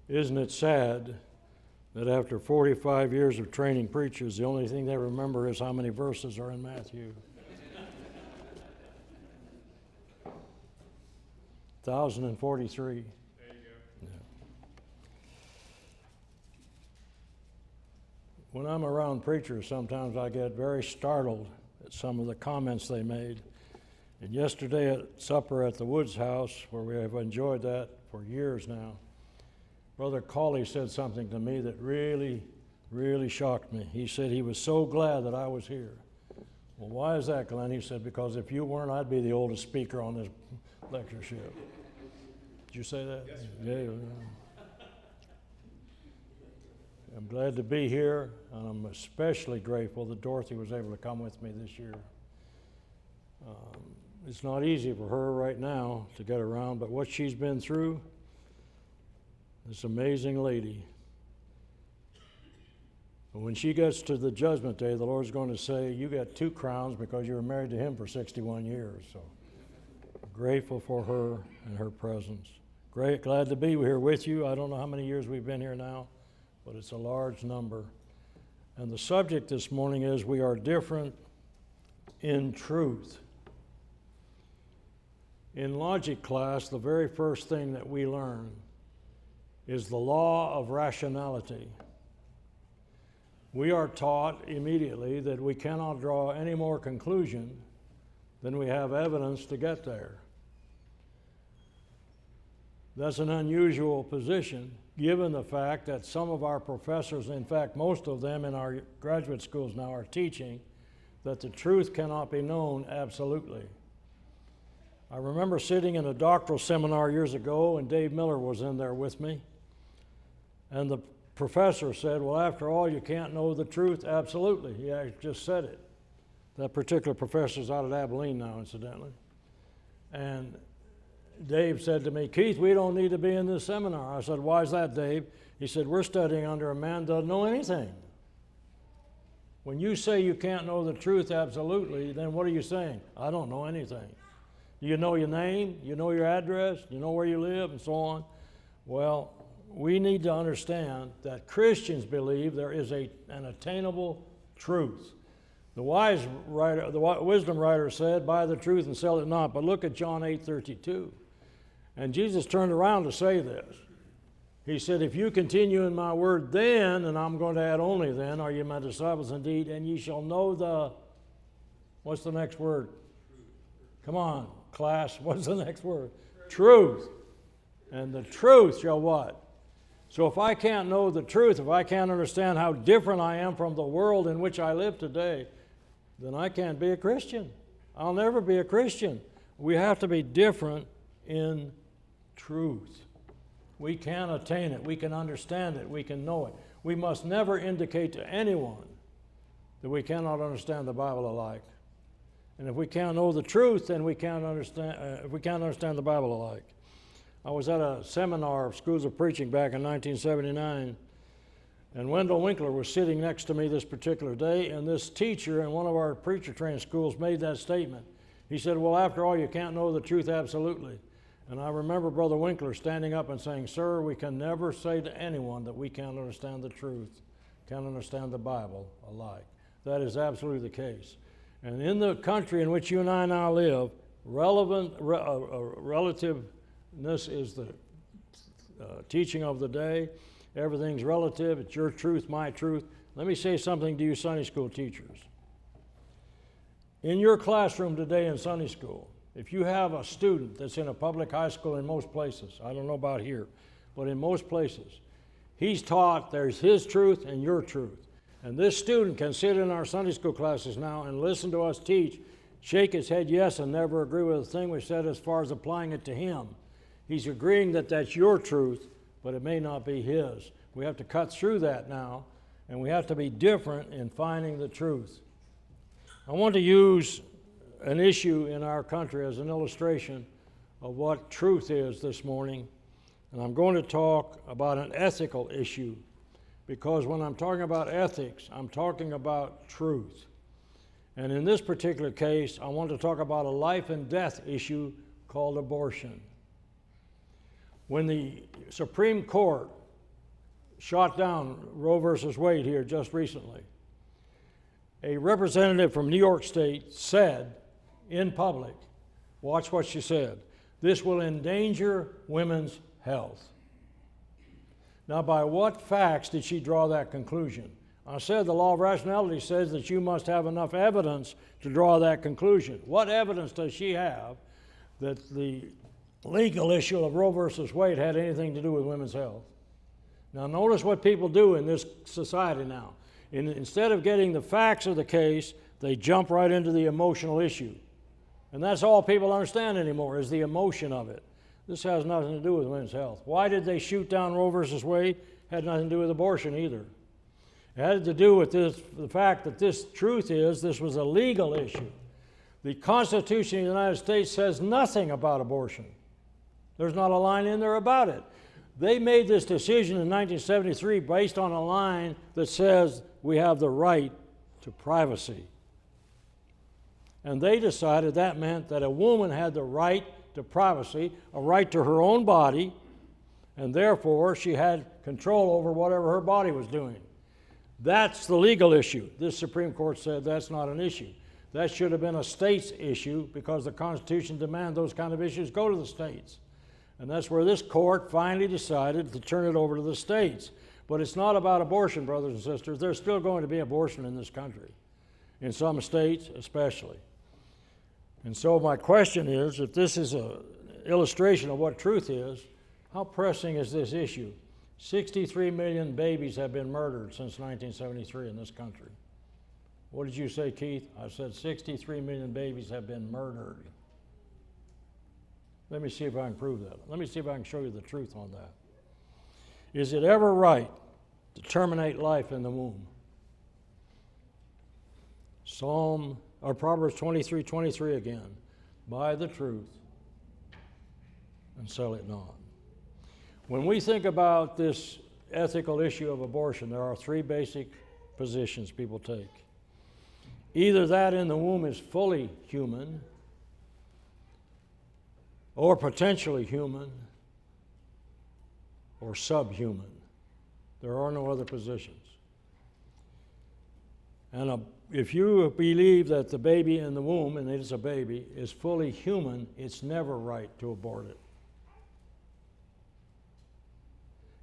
Isn't it sad that after 45 years of training preachers, the only thing they remember is how many verses are in Matthew? 1,043. There you go. Yeah. When I'm around preachers, sometimes I get very startled at some of the comments they made. And yesterday at supper at the Woods house, where we have enjoyed that for years now, Brother Cawley said something to me that really, really shocked me. He said he was so glad that I was here. Well, why is that, Glenn? He said, because if you weren't, I'd be the oldest speaker on this lectureship. Did you say that? Yes, yeah. I'm glad to be here, and I'm especially grateful that Dorothy was able to come with me this year. It's not easy for her right now to get around, but what she's been through, this amazing lady. But when she gets to the judgment day, the Lord's going to say, you got 2 crowns because you were married to him for 61 years. So grateful for her and her presence. Great, glad to be here with you. I don't know how many years we've been here now, but it's a large number. And the subject this morning is we are different in truth. In logic class, the very first thing that we learn is the law of rationality. We are taught immediately that we cannot draw any more conclusion than we have evidence to get there. That's an unusual position, given the fact that some of our professors, in fact most of them in our graduate schools now, are teaching that the truth cannot be known absolutely. I remember sitting in a doctoral seminar years ago, and Dave Miller was in there with me. And the professor said, well, after all, you can't know the truth absolutely. He actually just said it. That particular professor's out at Abilene now, incidentally. And Dave said to me, Keith, we don't need to be in this seminar. I said, why is that, Dave? He said, we're studying under a man that doesn't know anything. When you say you can't know the truth absolutely, then what are you saying? I don't know anything. Do you know your name? You know your address? You know where you live? And so on. Well, we need to understand that Christians believe there is an attainable truth. The wisdom writer said, buy the truth and sell it not. But look at John 8:32. And Jesus turned around to say this. He said, if you continue in my word, then, and I'm going to add only then, are you my disciples indeed, and ye shall know the, what's the next word? Come on, class, what's the next word? Truth. And the truth shall what? So if I can't know the truth, if I can't understand how different I am from the world in which I live today, then I can't be a Christian. I'll never be a Christian. We have to be different in truth. We can attain it. We can understand it. We can know it. We must never indicate to anyone that we cannot understand the Bible alike. And if we can't know the truth, then we can't understand. If we can't understand the Bible alike. I was at a seminar of Schools of Preaching back in 1979, and Wendell Winkler was sitting next to me this particular day, and this teacher in one of our preacher training schools made that statement. He said, well, after all, you can't know the truth absolutely. And I remember Brother Winkler standing up and saying, sir, we can never say to anyone that we can't understand the truth, can't understand the Bible alike. That is absolutely the case. And in the country in which you and I now live, relativeness is the teaching of the day. Everything's relative. It's your truth, my truth. Let me say something to you Sunday school teachers. In your classroom today in Sunday school, if you have a student that's in a public high school in most places, I don't know about here, but in most places, he's taught there's his truth and your truth. And this student can sit in our Sunday school classes now and listen to us teach, shake his head yes, and never agree with a thing we said as far as applying it to him. He's agreeing that that's your truth, but it may not be his. We have to cut through that now, and we have to be different in finding the truth. I want to use an issue in our country as an illustration of what truth is this morning, and I'm going to talk about an ethical issue, because when I'm talking about ethics, I'm talking about truth. And in this particular case, I want to talk about a life and death issue called abortion. When the Supreme Court shot down Roe versus Wade here just recently. A representative from New York State said in public, watch what she said, "This will endanger women's health." Now, by what facts did she draw that conclusion? I said the law of rationality says that you must have enough evidence to draw that conclusion. What evidence does she have that the legal issue of Roe versus Wade had anything to do with women's health? Now, notice what people do in this society now. Instead of getting the facts of the case, they jump right into the emotional issue. And that's all people understand anymore, is the emotion of it. This has nothing to do with women's health. Why did they shoot down Roe versus Wade? Had nothing to do with abortion either. It had to do with the fact that this was a legal issue. The Constitution of the United States says nothing about abortion. There's not a line in there about it. They made this decision in 1973 based on a line that says we have the right to privacy. And they decided that meant that a woman had the right to privacy, a right to her own body, and therefore she had control over whatever her body was doing. That's the legal issue. This Supreme Court said that's not an issue. That should have been a state's issue because the Constitution demands those kind of issues go to the states. And that's where this court finally decided to turn it over to the states. But it's not about abortion, brothers and sisters. There's still going to be abortion in this country, in some states especially. And so my question is, if this is an illustration of what truth is, how pressing is this issue? 63 million babies have been murdered since 1973 in this country. What did you say, Keith? I said 63 million babies have been murdered. Let me see if I can prove that. Let me see if I can show you the truth on that. Is it ever right to terminate life in the womb? Proverbs 23:23 again. Buy the truth and sell it not. When we think about this ethical issue of abortion, there are three basic positions people take. Either that in the womb is fully human, or potentially human, or subhuman. There are no other positions. And if you believe that the baby in the womb, and it is a baby, is fully human, it's never right to abort it.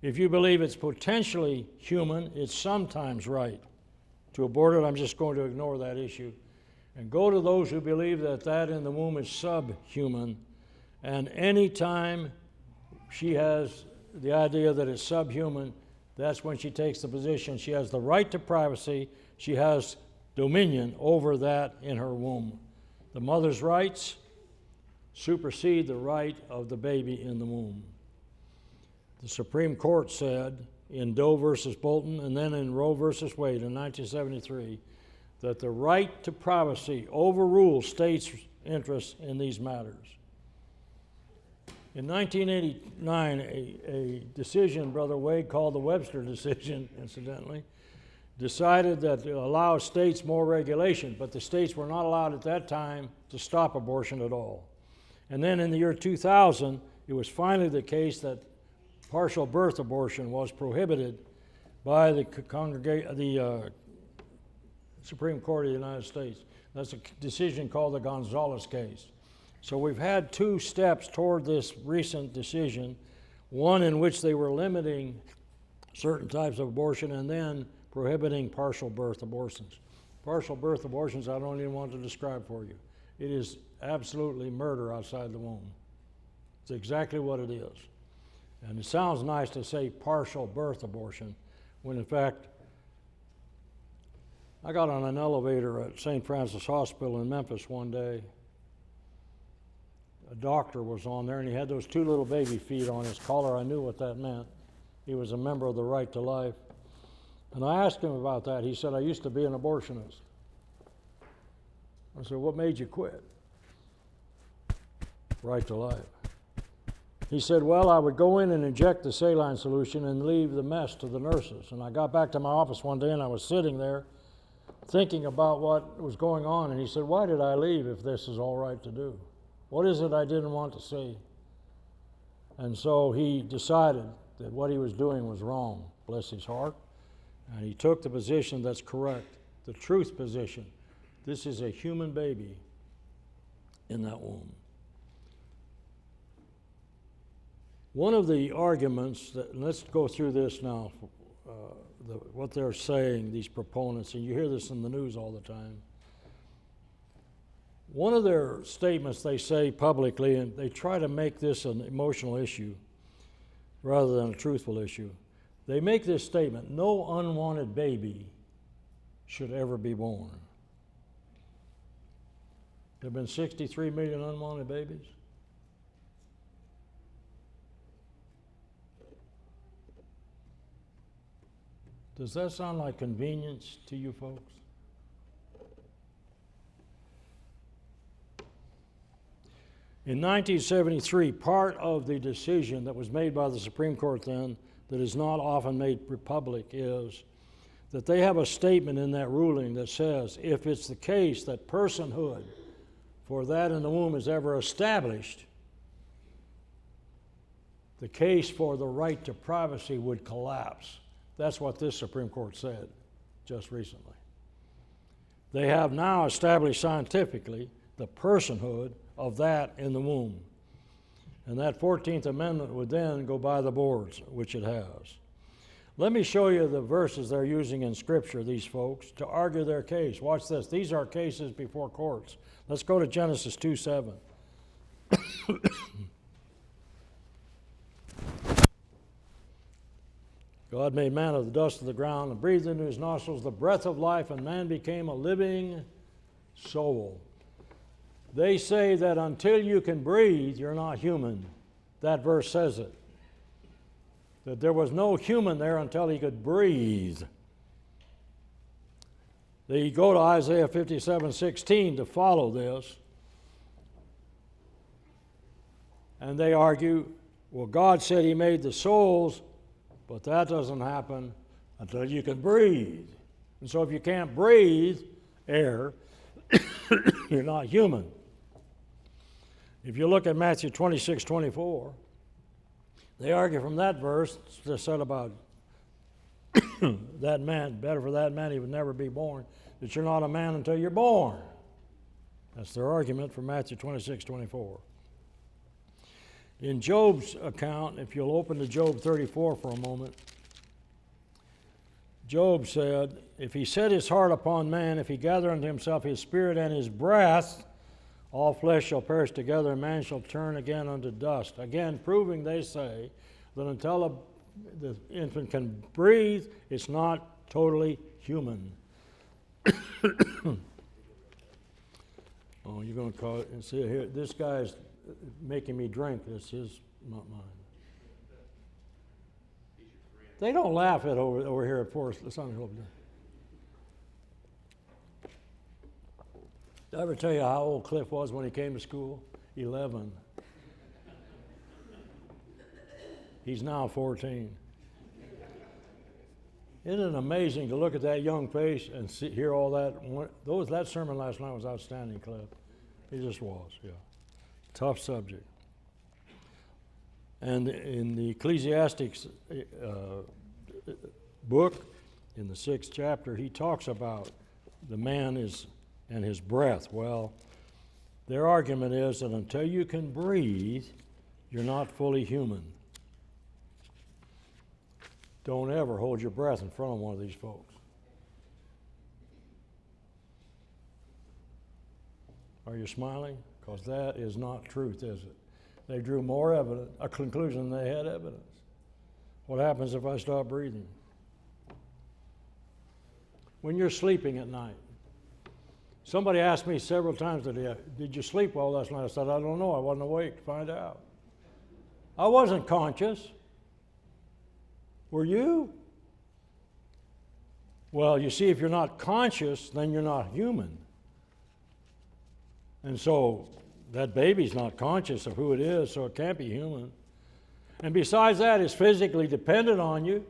If you believe it's potentially human, it's sometimes right to abort it. I'm just going to ignore that issue and go to those who believe that that in the womb is subhuman. And any time she has the idea that it's subhuman, that's when she takes the position she has the right to privacy, she has dominion over that in her womb. The mother's rights supersede the right of the baby in the womb. The Supreme Court said in Doe versus Bolton and then in Roe versus Wade in 1973 that the right to privacy overrules states' interests in these matters. In 1989, a decision Brother Wade called the Webster decision, incidentally, decided that to allow states more regulation, but the states were not allowed at that time to stop abortion at all. And then in the year 2000, it was finally the case that partial birth abortion was prohibited by the Supreme Court of the United States. That's a decision called the Gonzales case. So we've had two steps toward this recent decision, one in which they were limiting certain types of abortion and then prohibiting partial birth abortions. Partial birth abortions I don't even want to describe for you. It is absolutely murder outside the womb. It's exactly what it is. And it sounds nice to say partial birth abortion, when in fact, I got on an elevator at St. Francis Hospital in Memphis one day. A doctor was on there and he had those two little baby feet on his collar. I knew what that meant. He was a member of the Right to Life. And I asked him about that. He said, I used to be an abortionist. I said, what made you quit? Right to Life. He said, well, I would go in and inject the saline solution and leave the mess to the nurses. And I got back to my office one day and I was sitting there thinking about what was going on. And he said, why did I leave if this is all right to do? What is it I didn't want to see? And so he decided that what he was doing was wrong. bless his heart, and he took the position that's correct, the truth position. This is a human baby in that womb. One of the arguments that, let's go through this now, what they're saying, these proponents, and you hear this in the news all the time. One of their statements they say publicly, and they try to make this an emotional issue rather than a truthful issue. They make this statement: no unwanted baby should ever be born. There have been 63 million unwanted babies. Does that sound like convenience to you folks? In 1973, part of the decision that was made by the Supreme Court then, that is not often made public, is that they have a statement in that ruling that says if it's the case that personhood for that in the womb is ever established, the case for the right to privacy would collapse. That's what this Supreme Court said just recently. They have now established scientifically the personhood of that in the womb. And that 14th Amendment would then go by the boards, which it has. Let me show you the verses they're using in Scripture, these folks, to argue their case. Watch this. These are cases before courts. Let's go to Genesis 2:7. God made man of the dust of the ground and breathed into his nostrils the breath of life, and man became a living soul. They say that until you can breathe, you're not human. That verse says it. That there was no human there until he could breathe. They go to Isaiah 57:16 to follow this. And they argue, well, God said he made the souls, but that doesn't happen until you can breathe. And so if you can't breathe air, you're not human. If you look at Matthew 26:24, they argue from that verse that said about that man, better for that man he would never be born, that you're not a man until you're born. That's their argument from Matthew 26:24. In Job's account, if you'll open to Job 34 for a moment, Job said, if he set his heart upon man, if he gather unto himself his spirit and his breath, all flesh shall perish together, and man shall turn again unto dust. Again, proving, they say, that until the infant can breathe, it's not totally human. Oh, you're going to call it, and see here, this guy's making me drink. It's his, not mine. They don't laugh at over here at Forest. It's on over there. Did I ever tell you how old Cliff was when he came to school? 11. He's now 14. Isn't it amazing to look at that young face and hear all that? That sermon last night was outstanding, Cliff. It just was, yeah. Tough subject. And in the Ecclesiastes book, in the 6th chapter, he talks about the man and his breath. Well, their argument is that until you can breathe, you're not fully human. Don't ever hold your breath in front of one of these folks. Are you smiling? Because that is not truth, is it? They drew more evidence, a conclusion than they had evidence. What happens if I stop breathing? When you're sleeping at night, somebody asked me several times today, did you sleep well last night? I said, I don't know. I wasn't awake to find out. I wasn't conscious. Were you? Well, you see, if you're not conscious, then you're not human. And so that baby's not conscious of who it is, so it can't be human. And besides that, it's physically dependent on you.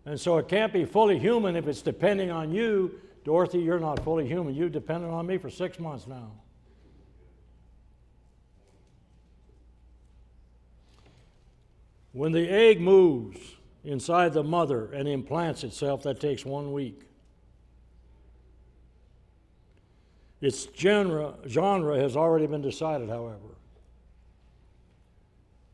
And so it can't be fully human if it's depending on you. Dorothy, you're not fully human. You've depended on me for 6 months now. When the egg moves, inside the mother and implants itself, that takes 1 week. Its genre has already been decided, however.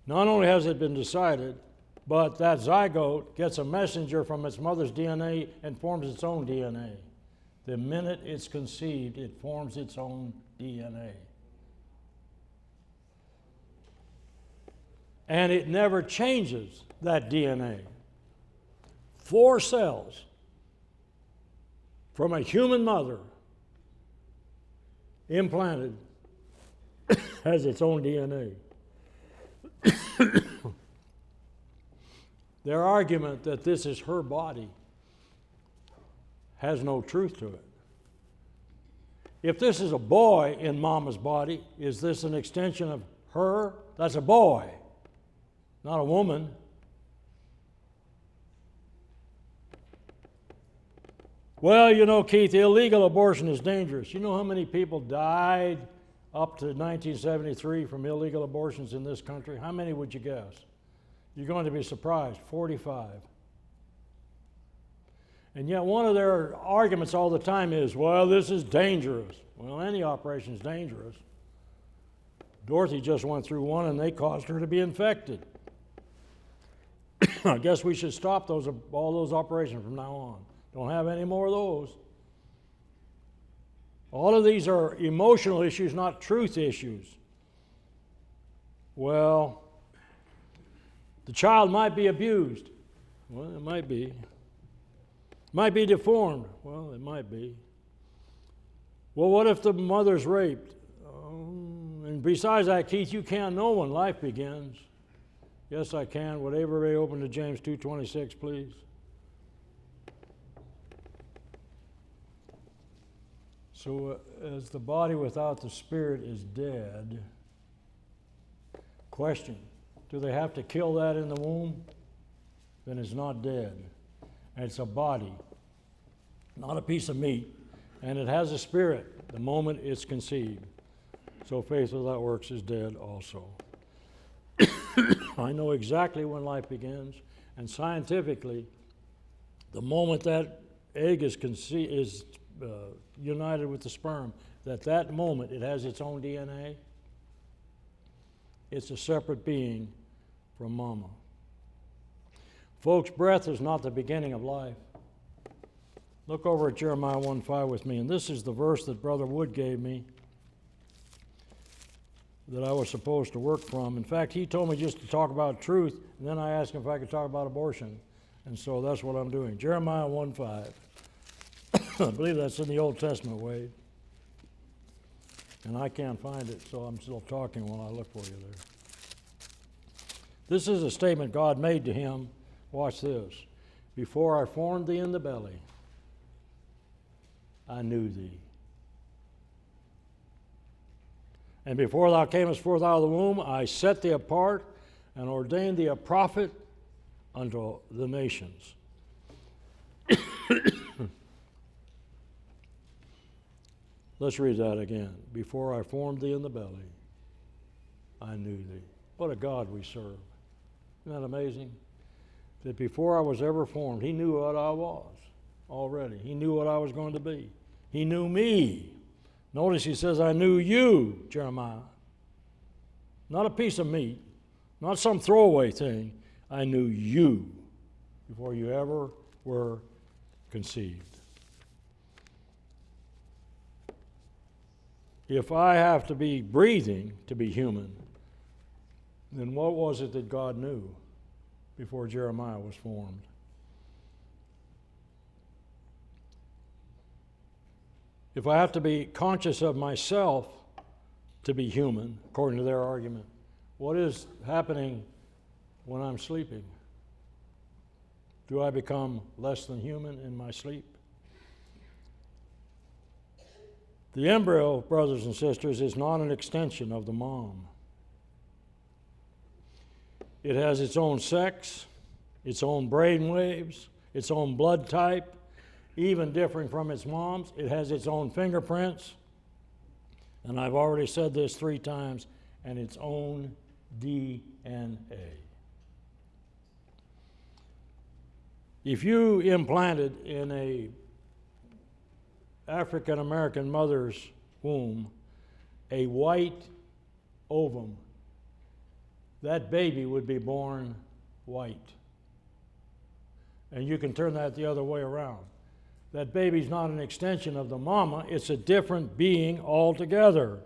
Not only has it been decided, but that zygote gets a messenger from its mother's DNA and forms its own DNA. The minute it's conceived, it forms its own DNA. And it never changes that DNA. 4 cells from a human mother implanted has its own DNA. Their argument that this is her body has no truth to it. If this is a boy in mama's body, is this an extension of her? That's a boy, not a woman. Well, you know, Keith, illegal abortion is dangerous. You know how many people died up to 1973 from illegal abortions in this country? How many would you guess? You're going to be surprised, 45. And yet one of their arguments all the time is, well, this is dangerous. Well, any operation is dangerous. Dorothy just went through one and they caused her to be infected. I guess we should stop all those operations from now on. Don't have any more of those. All of these are emotional issues, not truth issues. Well, the child might be abused. Well, it might be. Might be deformed. Well, it might be. Well, what if the mother's raped? And besides that, Keith, you can't know when life begins. Yes, I can. Would everybody open to James 2:26, please? So, as the body without the spirit is dead, question, do they have to kill that in the womb? Then it's not dead. And it's a body, not a piece of meat. And it has a spirit the moment it's conceived. So faith without works is dead also. I know exactly when life begins, and scientifically, the moment that egg is united with the sperm, that moment it has its own DNA. It's a separate being from mama. Folks, breath is not the beginning of life. Look over at Jeremiah 1:5 with me, and this is the verse that Brother Wood gave me that I was supposed to work from. In fact, he told me just to talk about truth, and then I asked him if I could talk about abortion. And so that's what I'm doing. Jeremiah 1:5. I believe that's in the Old Testament, Wade. And I can't find it, so I'm still talking while I look for you there. This is a statement God made to him. Watch this. Before I formed thee in the belly, I knew thee. And before thou camest forth out of the womb, I set thee apart and ordained thee a prophet unto the nations. Let's read that again. Before I formed thee in the belly, I knew thee. What a God we serve. Isn't that amazing? That before I was ever formed, he knew what I was already. He knew what I was going to be. He knew me. Notice he says, I knew you, Jeremiah. Not a piece of meat, not some throwaway thing. I knew you before you ever were conceived. If I have to be breathing to be human, then what was it that God knew before Jeremiah was formed? If I have to be conscious of myself to be human, according to their argument, what is happening when I'm sleeping? Do I become less than human in my sleep? The embryo, brothers and sisters, is not an extension of the mom. It has its own sex, its own brain waves, its own blood type, even differing from its mom's. It has its own fingerprints, and I've already said this 3 times, and its own DNA. If you implanted in a African American mother's womb a white ovum, that baby would be born white. And you can turn that the other way around. That baby's not an extension of the mama, it's a different being altogether.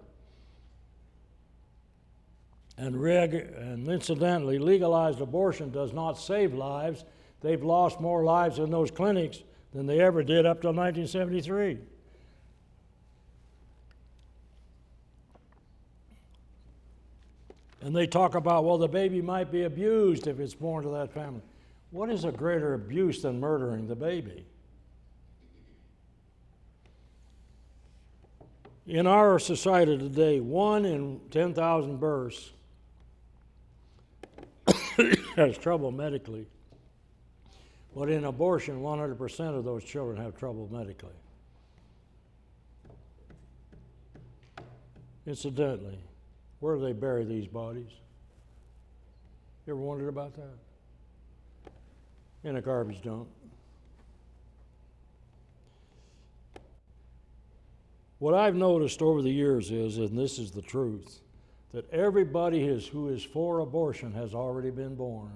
And incidentally, legalized abortion does not save lives. They've lost more lives in those clinics than they ever did up till 1973. And they talk about, well, the baby might be abused if it's born to that family. What is a greater abuse than murdering the baby? In our society today, 1 in 10,000 births has trouble medically. But in abortion, 100% of those children have trouble medically. Incidentally, where do they bury these bodies? You ever wondered about that? In a garbage dump. What I've noticed over the years is, and this is the truth, that everybody who is for abortion has already been born.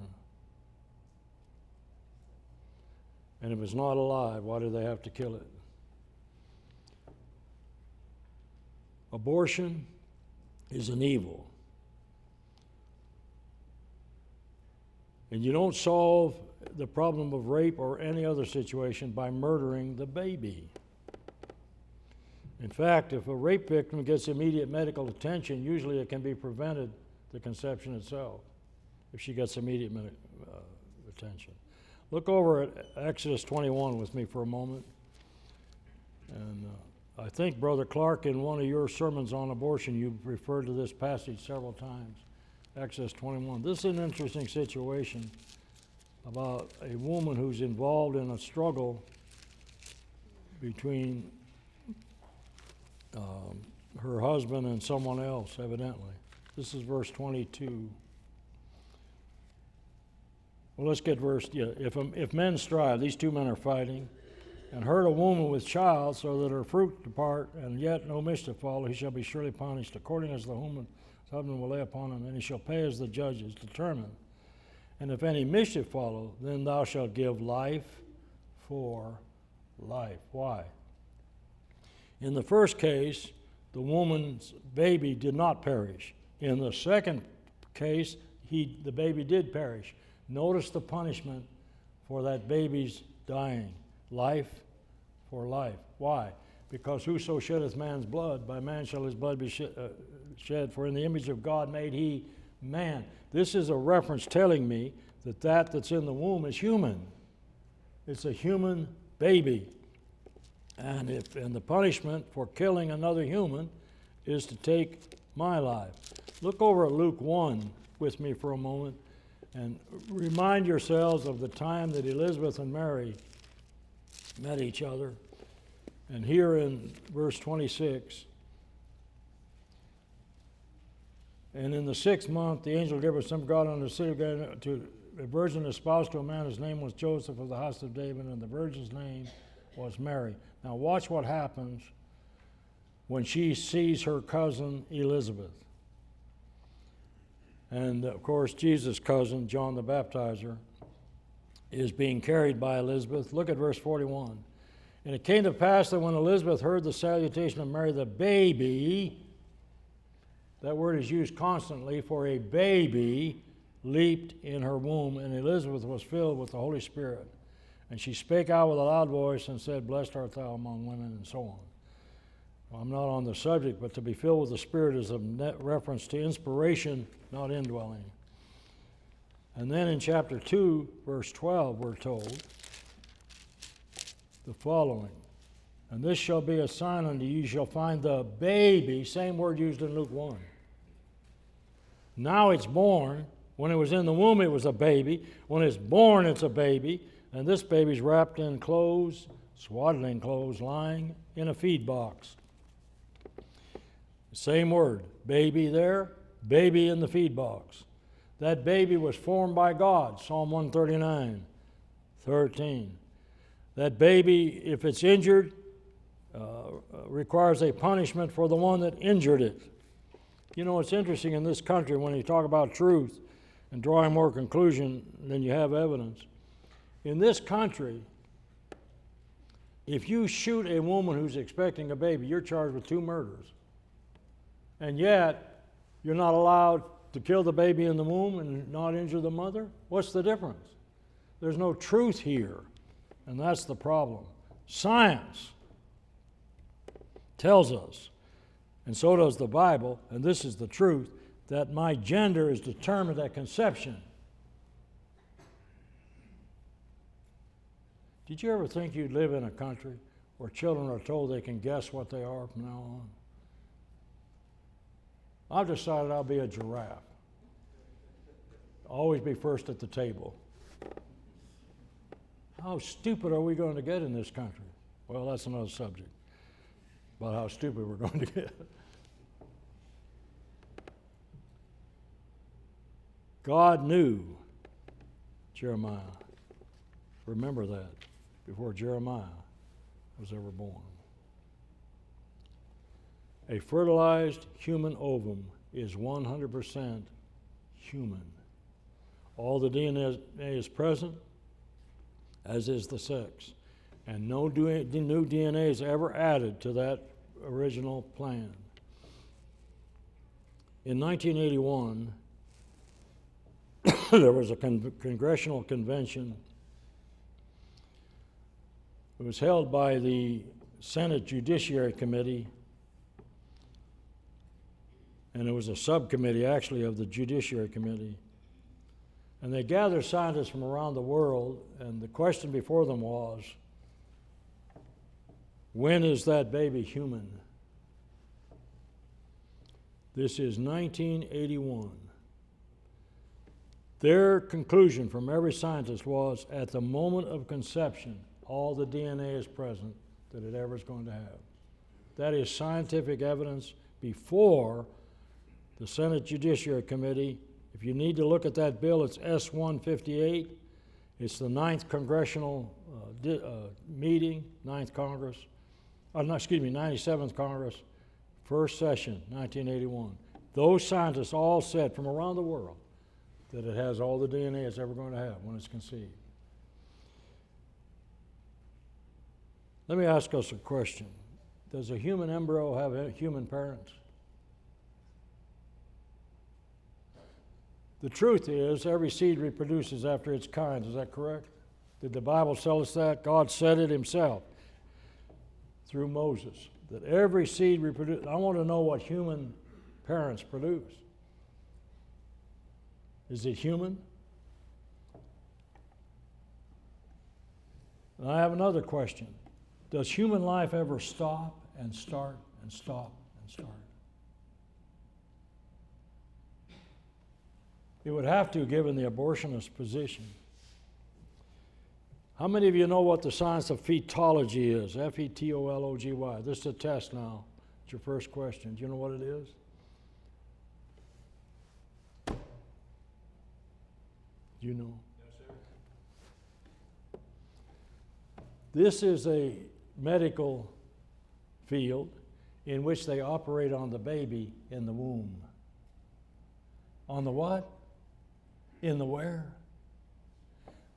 And if it's not alive, why do they have to kill it? Abortion is an evil. And you don't solve the problem of rape or any other situation by murdering the baby. In fact, if a rape victim gets immediate medical attention, usually it can be prevented, the conception itself, if she gets immediate attention. Look over at Exodus 21 with me for a moment. And I think, Brother Clark, in one of your sermons on abortion, you referred to this passage several times. Exodus 21. This is an interesting situation about a woman who's involved in a struggle between her husband and someone else, evidently. This is verse 22. Well, let's get verse, If men strive, these two men are fighting, and hurt a woman with child, so that her fruit depart, and yet no mischief follow, he shall be surely punished, according as the woman's husband will lay upon him, and he shall pay as the judges determine. And if any mischief follow, then thou shalt give life for life. Why? In the first case, the woman's baby did not perish. In the second case, the baby did perish. Notice the punishment for that baby's dying. Life for life. Why? Because whoso sheddeth man's blood, by man shall his blood be shed, for in the image of God made he man. This is a reference telling me that that's in the womb is human. It's a human baby. And the punishment for killing another human is to take my life. Look over at Luke 1 with me for a moment and remind yourselves of the time that Elizabeth and Mary met each other. And here in verse 26, and in the 6th month, the angel Gabriel sent God unto the city to a virgin espoused to a man whose name was Joseph of the house of David, and the virgin's name was Mary. Now watch what happens when she sees her cousin Elizabeth. And of course, Jesus' cousin, John the Baptizer, is being carried by Elizabeth. Look at verse 41. And it came to pass that when Elizabeth heard the salutation of Mary, the baby, that word is used constantly for a baby, leaped in her womb, and Elizabeth was filled with the Holy Spirit. And she spake out with a loud voice and said, Blessed art thou among women, and so on. Well, I'm not on the subject, but to be filled with the Spirit is a reference to inspiration, not indwelling. And then in chapter 2, verse 12, we're told the following. And this shall be a sign unto you, you shall find the baby, same word used in Luke 1. Now it's born. When it was in the womb, it was a baby. When it's born, it's a baby. And this baby's wrapped in clothes, swaddling clothes, lying in a feed box. Same word, baby there, baby in the feed box. That baby was formed by God, Psalm 139. 13. That baby, if it's injured, requires a punishment for the one that injured it. You know, it's interesting in this country when you talk about truth and drawing more conclusion than you have evidence. In this country, if you shoot a woman who's expecting a baby, you're charged with 2 murders. And yet, you're not allowed to kill the baby in the womb and not injure the mother? What's the difference? There's no truth here, and that's the problem. Science tells us, and so does the Bible, and this is the truth, that my gender is determined at conception. Did you ever think you'd live in a country where children are told they can guess what they are from now on? I've decided I'll be a giraffe. Always be first at the table. How stupid are we going to get in this country? Well, that's another subject, about how stupid we're going to get. God knew Jeremiah. Remember that, before Jeremiah was ever born. A fertilized human ovum is 100% human. All the DNA is present, as is the sex. And no new DNA is ever added to that original plan. In 1981, there was a congressional convention. It was held by the Senate Judiciary Committee, and it was a subcommittee, actually, of the Judiciary Committee. And they gathered scientists from around the world, and the question before them was, when is that baby human? This is 1981. Their conclusion from every scientist was, at the moment of conception, all the DNA is present that it ever is going to have. That is scientific evidence before the Senate Judiciary Committee. If you need to look at that bill, it's S-158. It's the 9th Congressional meeting, 9th Congress. 97th Congress, first session, 1981. Those scientists all said from around the world that it has all the DNA it's ever going to have when it's conceived. Let me ask us a question. Does a human embryo have human parents? The truth is, every seed reproduces after its kind. Is that correct? Did the Bible tell us that? God said it himself through Moses, that every seed reproduces. I want to know what human parents produce. Is it human? And I have another question. Does human life ever stop and start and stop and start? It would have to, given the abortionist position. How many of you know what the science of fetology is? F-E-T-O-L-O-G-Y. This is a test now. It's your first question. Do you know what it is? Do you know? Yes, sir. This is a medical field in which they operate on the baby in the womb. On the what? In the where?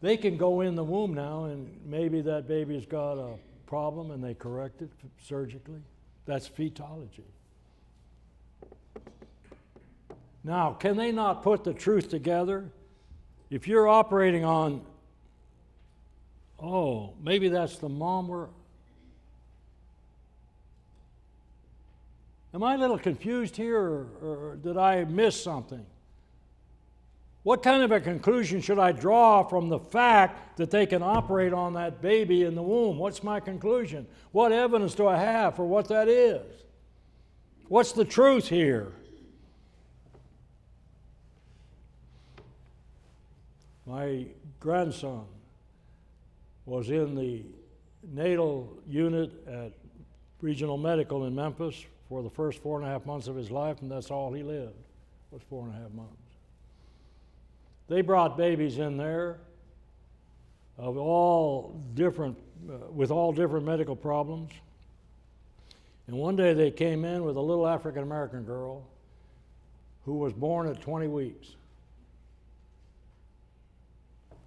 They can go in the womb now and maybe that baby's got a problem and they correct it surgically. That's fetology. Now, can they not put the truth together? If you're operating on, oh, maybe that's the mom we're... Am I a little confused here, or did I miss something? What kind of a conclusion should I draw from the fact that they can operate on that baby in the womb? What's my conclusion? What evidence do I have for what that is? What's the truth here? My grandson was in the natal unit at Regional Medical in Memphis for the first 4.5 months of his life, and that's all he lived, was 4.5 months. They brought babies in there of all different, with all different medical problems. And one day they came in with a little African American girl who was born at 20 weeks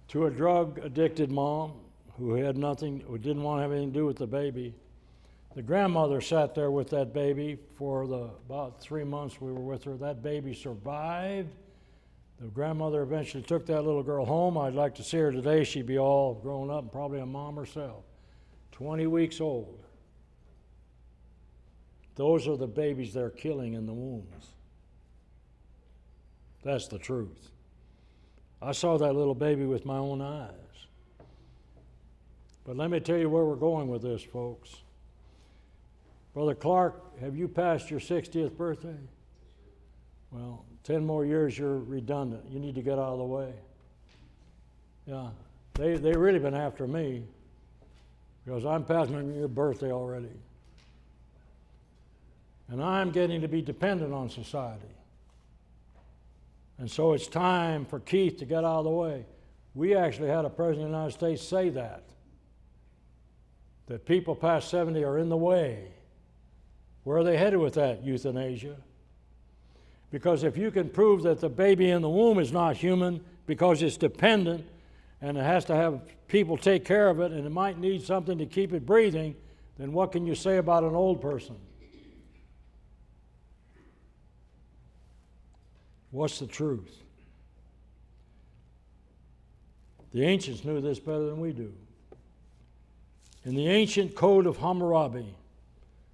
to a drug addicted mom who had nothing, who didn't want to have anything to do with the baby. The grandmother sat there with that baby for the about 3 months we were with her. That baby survived. The grandmother eventually took that little girl home. I'd like to see her today. She'd be all grown up and probably a mom herself. 20 weeks old. Those are the babies they're killing in the wombs. That's the truth. I saw that little baby with my own eyes. But let me tell you where we're going with this, folks. Brother Clark, have you passed your 60th birthday? Well, 10 more years, you're redundant. You need to get out of the way. Yeah, they really been after me because I'm passing your birthday already. And I'm getting to be dependent on society. And so it's time for Keith to get out of the way. We actually had a president of the United States say that people past 70 are in the way. Where are they headed with that? Euthanasia. Because if you can prove that the baby in the womb is not human because it's dependent and it has to have people take care of it and it might need something to keep it breathing, then what can you say about an old person? What's the truth? The ancients knew this better than we do. In the ancient code of Hammurabi,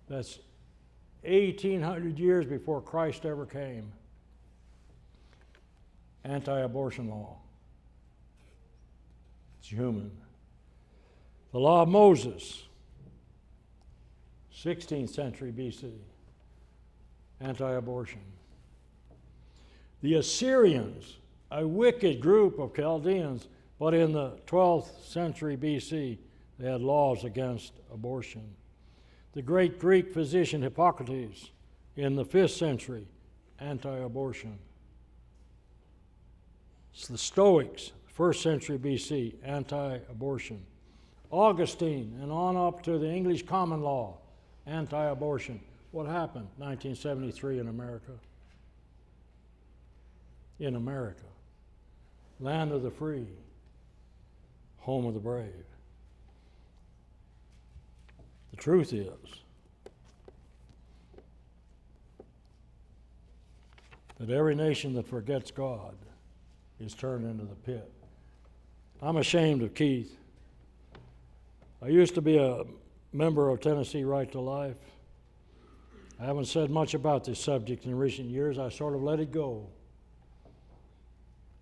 that's 1,800 years before Christ ever came, anti-abortion law. It's human. The law of Moses, 16th century BC, anti-abortion. The Assyrians, a wicked group of Chaldeans, but in the 12th century BC, they had laws against abortion. The great Greek physician Hippocrates in the 5th century, anti-abortion. It's the Stoics, 1st century BC, anti-abortion. Augustine and on up to the English common law, anti-abortion. What happened? 1973 in America. In America. Land of the free, home of the brave. The truth is that every nation that forgets God is turned into the pit. I'm ashamed of Keith. I used to be a member of Tennessee Right to Life. I haven't said much about this subject in recent years. I sort of let it go.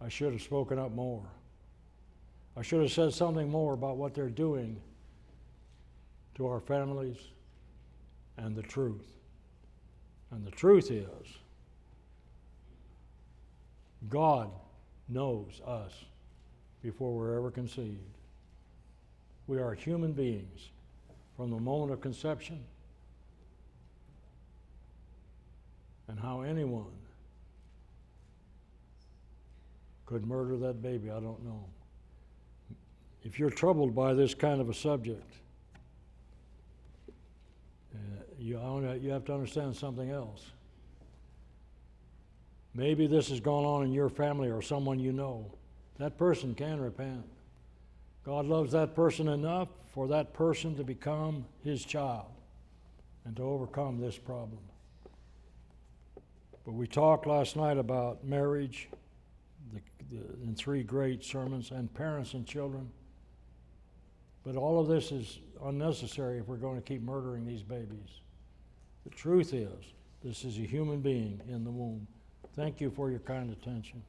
I should have spoken up more. I should have said something more about what they're doing to our families and the truth. And the truth is, God knows us before we're ever conceived. We are human beings from the moment of conception, and how anyone could murder that baby, I don't know. If you're troubled by this kind of a subject, you have to understand something else. Maybe this has gone on in your family or someone you know. That person can repent. God loves that person enough for that person to become his child and to overcome this problem. But we talked last night about marriage in 3 great sermons, and parents and children. But all of this is unnecessary if we're going to keep murdering these babies. The truth is, this is a human being in the womb. Thank you for your kind attention.